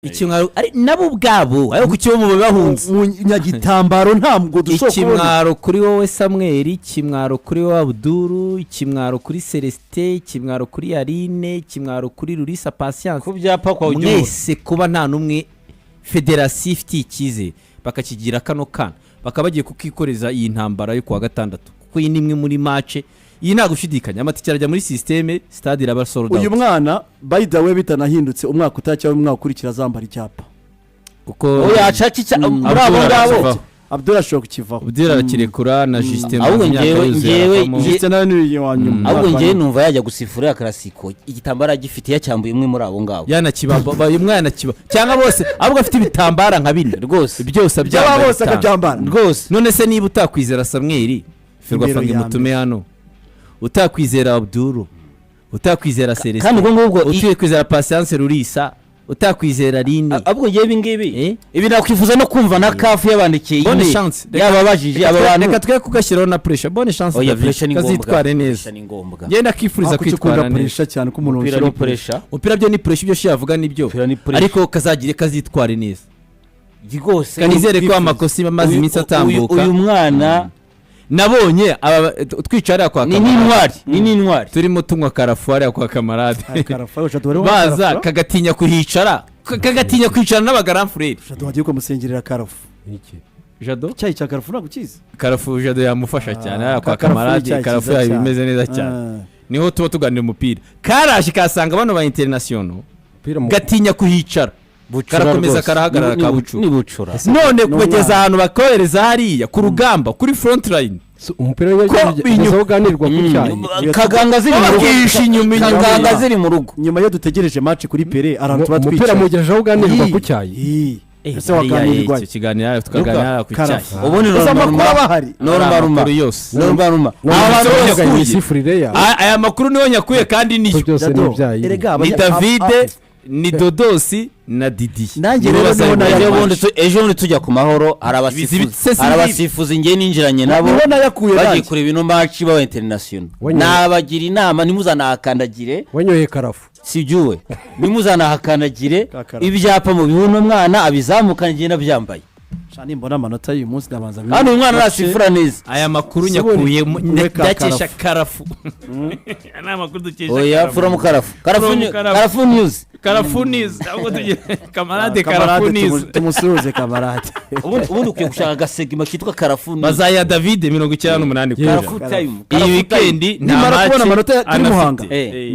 ikimwaro ari nabo ubwabo ayo kucyo mu bahunze nyagitambaro ntabwo dushobora ikimwaro kuri wowe Samuel, ikimwaro kuri wowe Abduru, ikimwaro kuri Celestin, ikimwaro kuri Aline, ikimwaro kuri Lurisa Patience, ku byapa kwa ujyo mwese kuba nta numwe federation ifite ikize bakakigira kano kana bakabagiye kukikoreza iyi ntambara yo kwa gatandatu kuko iyi nimwe muri match iyi nta gushidikanya amatike arajya muri systeme stade iraba sold out. Uyu mwana by the way bitanahindutse umwaka utacyawe umwaka ukurikira zambara icyapa kuko oya cyaci muri abo ngabo Abdullah ashobora kukivaho Abdullah arakirekura na Justin ahubwo ngewe Justin nawe ni wanyuma ahubwo ngewe numva yajya gusifura ya Classico igitambara gifite yacyambuye umwe muri abo ngabo yanakibamba uyu mwana kiba cyangwa bose ahubwo afite ibitambara nka bine rwose byose byaba bose akabyambara rwose. None se niba utakwizera Samuel Ferwafange mutume hano utakwizera Abduru utakwizera Celestin kandi ubwo ngubwo utakwizera Patience Lurisa utakwizera Aline ahubwo ngewe ibingibi ibi nakwifuza no kumva na kafu yabandikiye bonne chance yababajije aba bantu reka twe kugashyiraho na pressure bonne chance oya pressure ni ngombwa kazitware neza ngenda kifuriza kwitwara neza cyane ko umuntu ushyira pressure upira byo ni pressure byo shiyavuga nibyo ariko kazagire kazitware neza gigose kanizere ko amakosi bamaze iminsi atambuka uyu mwana nabonye twicara kwa ni intwari turimo tunywa karafuari kwa kamarade karafuari baza kagatinya kuhicara kagatinya kwicara n'abagaramfureri Jado wagiye kumusengerera karafu iki Jado cyayi cya karafu nagukiza karafu Jado yamufasha cyane kwa kamarade karafu yabimeze neza cyane niho tuba tuganira umupira karaje kasanga bano ba international gatinya kuhicara karakomeza karahagarara kabucura none kubegeza ahantu bakohereza hariya ku rugamba kuri front line umupira w'aho ganirwa ku cyayi kaganga ziri mu rugo nyuma yo dutegereje match kuri Pere arantu batwica umupira mugejeje aho ganirwa ku cyayi ese waganirwa icyo kiganiro tukaganira ku cyayi ubundi normal yose aya makuru niyo nyakuye kandi ni David ni Dodosi na Didi nanjye rero nabona ejo bundi tujya ku mahoro arabasifuza ngiye ninjiranye nabo bagiye kure ibintu match ba international nabagira inama nimuzanahakandagire wanyoye karafu sibyuwe nimuzanahakandagire ibyapa mu bihuno mwana abizamukanye ngenda byambaye shani mbona amanota y'uyu munsi ndabanza hano umwana arasifura neza aya makuru nyakuye ndakesha karafu ana makuru dukesha oya fura mu karafu news ahubwo tugiye kamarade karafu news tumusuhuze kamarade ubundi ukwiye gushaka agasegima kitwa karafu news bazaya David 98 ku karafu time iyi weekend nimara kubona amanota kuri Muhanga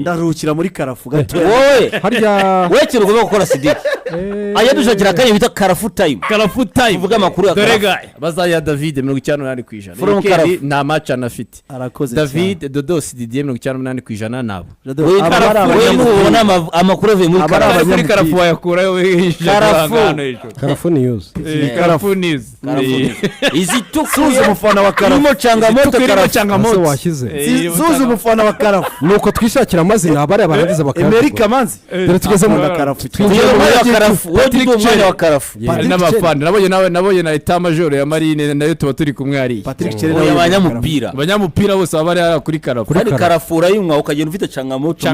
ndarukira muri karafu gato wowe harya wekera ugomba gukora sidiki aya dushakira kanye bita karafu time uvuga amakuru ya dorega bazaya David 98% nta match anafite arakoze David Dodos Didier 98% nabo ubona amakuru avuye muri karafu wayakurayo karafu news izi tukuze umufana wa karafu mo changamoto washyize zuzu umufana wa karafu nuko twishakira amazina abari abarangiza bakarafu Amerika manzi dore tugeze mu karafu umwanya wa karafu n'abafana nabonye na etat major ya Marine nayo tuba turi kumwe ari Patrick Cherera abanyamupira bose baba ari kuri karafu ari karafura y'umwa ukagenda ufite changamoto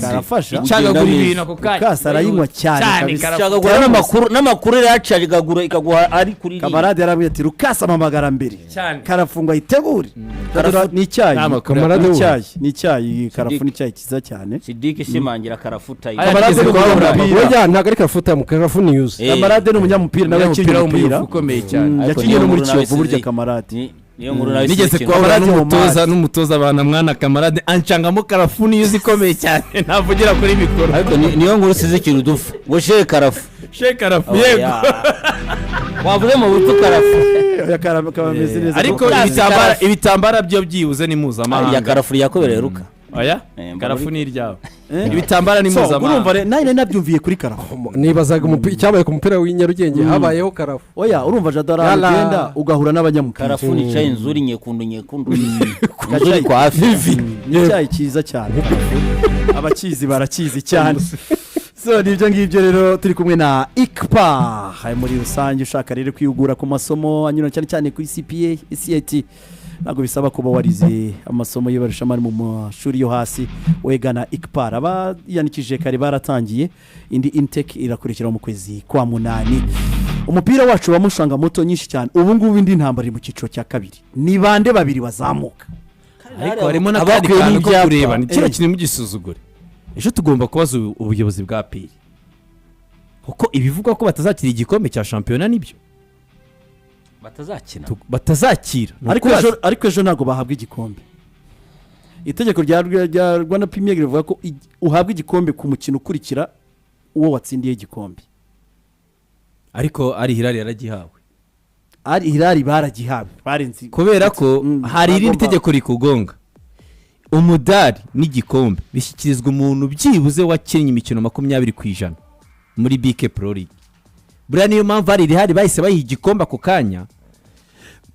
karafasha cyagagura ibintu ako kasara yinywa cyane cyagagura n'amakuru yacaje gagura ikaguha ari kuri kamarade yarabwiye ati rukasa amamagara mbere karafungwa yitegure ni icyayi kamarade ni icyayi karafu ni icyayi kiza cyane Sidiki shimangira karafu tayi kamarade oya ntago ari karafu tayi karafu news kamarade ni umunyamupira nawe yakinye umupira ukomeye cyane yakinye no muri Kiyovu burya kamarade niyo nkuru nawe nigeze kwa n'umutoza abana mwana kamarade ancangamo karafu news ikomeye cyane navugira kuri mikoro ariko niyo nkuru size ikintu dufu ngo karafu yego wavuze mu butu karafu ya kameze neza ariko ibitambara byo byibuze ni mpuzamahanga ya karafu yakobereye ruka oya karafu ni iryawe ibitambara ni mpuzamahanga urumva nayo nabyumviye kuri karafu nibazaga icyabaye ku mupira w'inyarugenge habayeho karafu oya urumva Jadara agenda ugahura n'abanyamupira karafu ni cyayi nzuri nyekundu nzuri kwa hafi ni cyayi cyiza cyane abakizi barakizi cyane so nibyo ngibyo rero turi kumwe na ICPA muri rusange ushaka rero kwiyugura ku masomo anyura cyane ku CPA CIT ntabwo bisaba kuba warize amasomo y'ibarushamari mu mashuri yo hasi wegana ikipara abayandikishije kare baratangiye indi intake irakurikira mu kwezi kwa munani. Umupira wacu wa mushanga moto nyinshi cyane ubu ngubu indi ntambara mu cyiciro cya kabiri ni bande babiri bazamuka ariko harimo n'akandi kantu ko kureba ni kino kintu mugisuzugure. Ejo tugomba kubaza ubuyobozi bwa APR kuko ibivugwa ko batazakira igikombe cya shampiyona nibyo batazakira ariko ejo ntabwo bahabwa igikombe. Itegeko rya Rwanda Premier League rivuga ko uhabwa igikombe ku mukino ukurikira uwo watsindiye igikombe. Ariko ari Hilal yaragihawe, ari Hilal baragihawe barenze kubera ko hari irindi tegeko rikugonga. Umudari n'igikombe bishyikirizwa umuntu byibuze wakinnye imikino 20% muri BK Pro League. Buriya niyo mpamvu ari Hilal bahise bayiha igikombe ako kanya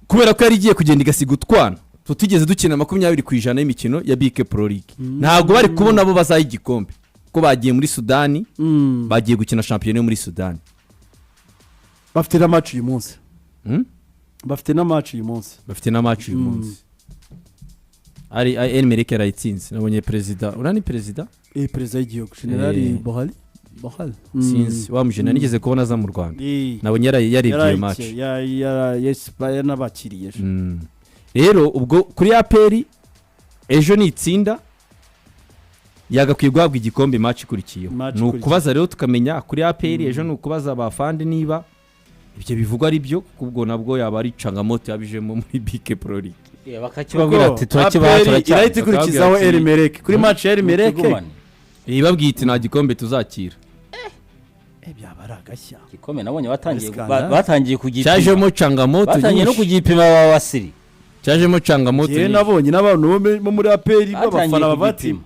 kubera ko yari igiye kugenda igasiga utwana tutigeze dukina 20% y'imikino ya BK Pro League. Ntabwo bari kubona abo bazaha igikombe ko bagiye muri Sudani, bagiye gukina shampiyona yo muri Sudani. Bafite na match uyu munsi. Bafite na match uyu munsi. Ari Emerike rayitsinze nabonye president. Urani president? President y'igihugu General Bohali. Sinzi wamujena nigeze kubona za mu Rwanda. Nabonye yari match. Yes n'abakiriye. Rero ubwo kuri APR ejo ni itsinda yagakwiye guhabwa igikombe match ikurikiyeho. Nukubaza rero tukamenya kuri APR ejo nukubaza abafande niba ibyo bivugwa ari byo kubwo nabwo yaba ari cangamoto yabijemo muri BK Pro League. Bakakibabwira ati turakibaha irahita ikurikizaho Emereke kuri match ya Emereke ibabwiye iti nta gikombe tuzakira. Byaba aragashya gikombe nabonye batangiye kugipima cyajemo cangamoto batangiye no kugipima abasiri cyajemo cangamoto ye nabonye n'abantu bo muri APR b'abafana babatima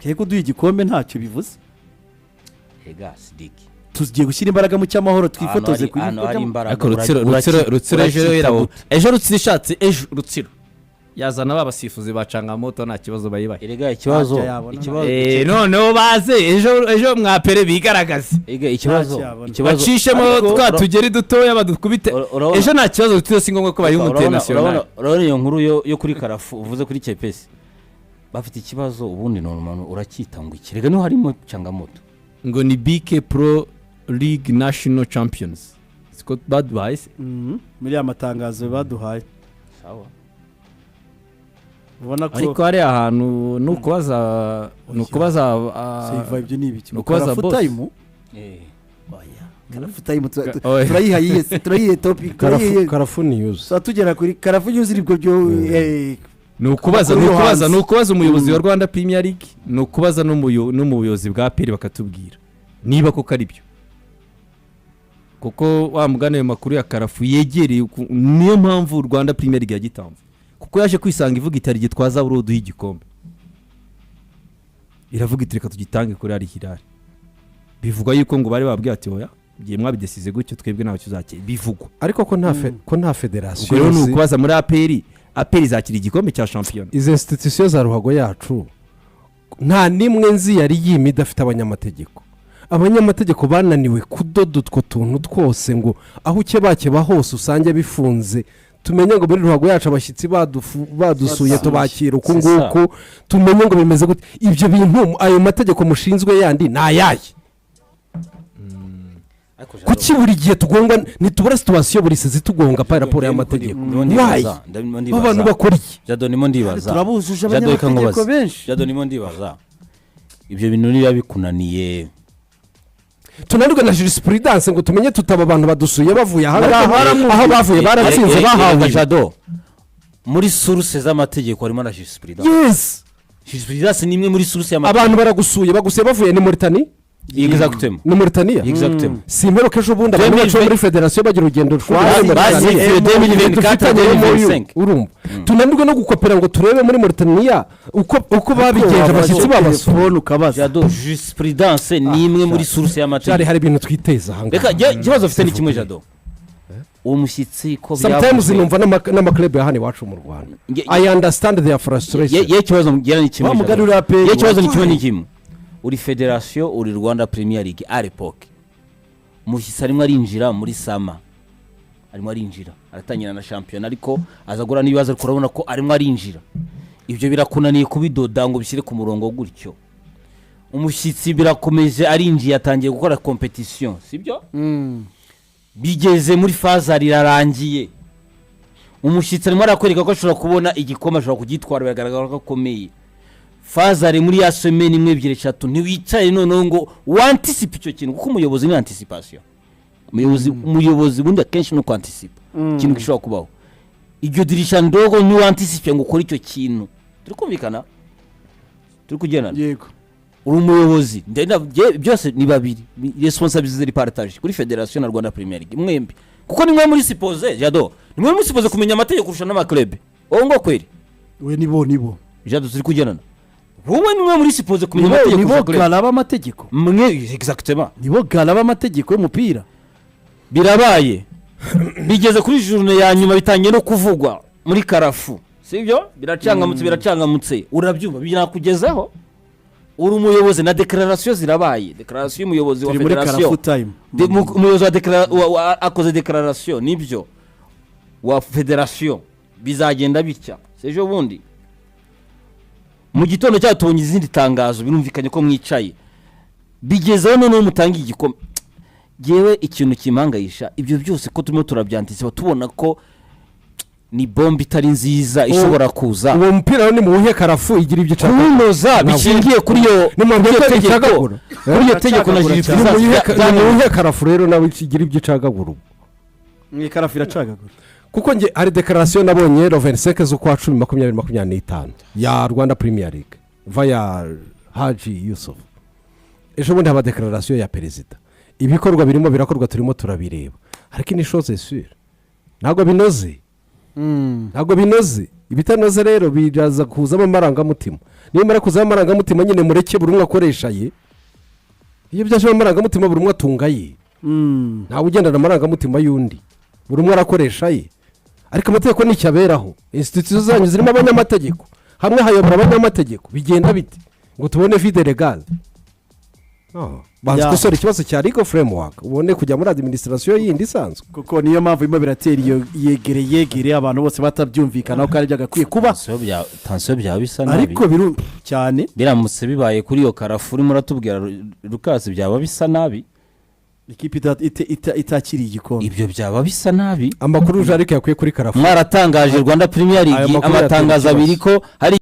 keko duye igikombe ntacyo bivuze. Ega Sidiki tugiye gushyira imbaraga mu cyamahoro twifotoze kuri Rutsiro ejo Rutsiro ishatse ejo Rutsiro yazana babasifuzi bacanga nta kibazo bayibaye. Erega ikibazo noneho baze ejo mwapere bigaragaze. Ikibazo bacishemo twatugeri dutoya badukubite ejo nta kibazo Rutsiro si ngombwa ko bayiha international. Urabona iyo nkuru yo kuri Karafu uvuze kuri Chepesi bafite ikibazo ubundi none urakita ngo ikirega no harimo cangamoto ngo ni BK Pro League National Champions. Scott Badwise muri amatangazo baduhaye. Sawa. Ubona ko ariko ari ahantu nukubaza save ibyo nibiki nukubaza time Karafu time turayihaye topic Karafu news. So tugera kuri Karafu news iribwo byo nukubaza umuyobozi wa Rwanda Premier League nukubaza n'umuyobozi bwa APR bakatubwira niba koko ari byo kuko wa mugane makuru ya Karafu yegereye niyo mpamvu Rwanda Premier League yagitamva kuko yaje kwisanga ivuga itari gitwaza burudu y'igikombe iravuga itireka tugitange kuri ari Hilal bivugwa yuko ngo bari babwiye ati oya giye mwabidesize gutyo twebwe naho cyuzake bivugwa ariko ko nta federation rero nukubaza muri APR izakira igikombe cya champion. Izo institution za ruhago yacu nta nimwe nzi yari yimida afite abanyamategeko bananiwe kudoda utwo tuntu twose ngo aho ukebakeba hose usange bifunze tumenye ngo muri ruhago yacu abashyitsi badusuye tubakira uko nguko tumenye ngo bimeze gute ibyo bintu ayo mategeko mushinzwe yandi nayaye kuki buri gihe tugongwa nitubura situation buri sezi tugonga pa rapport y'amategeko abantu bakora iki Jado nimo ndibaza turabujuje abanyamategeko benshi Jado nimo ndibaza ibyo bintu niba bikunaniye tunanirwe na jurisprudence ngo tumenye tutaba abantu badusuye bavuye aho bavuye baratsinze bahawe Jado muri source z'amategeko harimo na jurisprudence. Yes jurisprudence ni imwe muri source y'amategeko. Abantu baragusuye bavuye ni Mauritania. Exactement. Ni Mauritania. Exactement. Simero kejo bundi abantu muri federation bagira urugendo bazi 2024 urumva tunanirwe no gukopera ngo turebe muri Mauritania uko babigenje abashyitsi babasubona ukabaza. Jado jurisprudence ni imwe muri source y'amategeko. Hari ibintu twiteza hanga. Reka kibazo ufite ni kimwe Jado. Umushyitsi ko byavuze sometimes numva n'amaklub ya hano iwacu mu Rwanda. I understand their frustration. Ye kibazo mugera ni kimwe. Ye kibazo ni kimwe uri federation uri Rwanda Premier League à l'époque. Mushyitsi arimo arinjira muri sama arimo arinjira aratangira na shampiyona ariko aza gura n'ibibazo ariko urabona ko arimo arinjira ibyo birakunaniye kubidoda ngo bishyire ku murongo gutyo umushyitsi birakomeje arinjiye atangiye gukora competition sibyo bigeze muri faza rirarangiye umushyitsi arimo arakwereka ko ashobora kubona igikoma ashobora kugitwara biragaragara ko akomeye faza ari muri ya semaine imwe ebyiri eshatu ntiwicaye noneho ngo wantisipe icyo kintu kuko umuyobozi ni anticipation umuyobozi bundi akenshi no kwantisipa ikintu gishobora kubaho iryo dirisha ndogo ni wantisipe ngo ukore icyo kintu turi kumvikana turi kugendana yego uri umuyobozi byose ni babiri responsabilité ziri partage kuri Federation na Rwanda Premier League mwembi kuko ni mwe muri suppose jado ni mwe muri suppose kumenya amategeko kurusha n'amaklub ngo kweri we nibo jado turi kugendana wowe ni mwe muri suppose kumenya amategeko nibo galaba amategeko mwe exactement nibo galaba amategeko y'umupira birabaye bigeze kuri journée ya nyuma bitangiye no kuvugwa muri Karafu sibyo biracangamutse urabyumva binakugezaho uri umuyobozi na declaration zirabaye declaration y'umuyobozi wa Federation umuyobozi wa akoze declaration nibyo wa Federation bizagenda bitya sejo bundi mu gitondo cyatubonye izindi tangazo birumvikanye ko mwicaye bigezeho none mutanga igikome yewe ikintu kimangayisha ibyo byose ko turimo turabyanditse tubona ko ni bombe itari nziza ishobora kuza uwo mupira ni mu buhe Karafu igira ibyo caka kunoza bishingiye kuri yo kuri yo tegeko na juridiction mu buhe Karafu rero nawe igira ibyo cagagura ni Karafu iracagagura kuko nge ari declaration nabonye 25 z'ukwa 10 2025 ya Rwanda Premier League via Haji Yusuf ejo bundi haba declaration ya perezida ibikorwa birimo birakorwa turimo turabireba ariko ni chose sûre ntabwo binoze ibitanoze rero bijaza kuzamo amarangamutima niyo mara kuzamo amarangamutima nyine mureke buri umwe akoresha ye iyo byashimo amarangamutima buri umwe atunga ye ntawe ugendana amarangamutima y'undi buri umwe arakoresha ye ariko amategeko ni cyaberaho institution zanyu zirimo abanyamategeko hamwe hayobora abanyamategeko bigenda bite ngo tubone vide legal banza gusora ikibazo cya legal framework ubone kujya muri administration yindi isanzwe kuko niyo mpamvu imwe biratera iyo yegere abantu bose batabyumvikana ko ari byagakwiye kuba tansiyo byaba bisa nabi ariko cyane biramutse bibaye kuri iyo Karafu urimo uratubwira Lucas byaba bisa nabi ikipe itakiri igikombe ibyo byaba bisa nabi amakuru uje ariko yakwiye kuri Karafu mwaratangaje Rwanda Premier League amatangazo abiri ko hari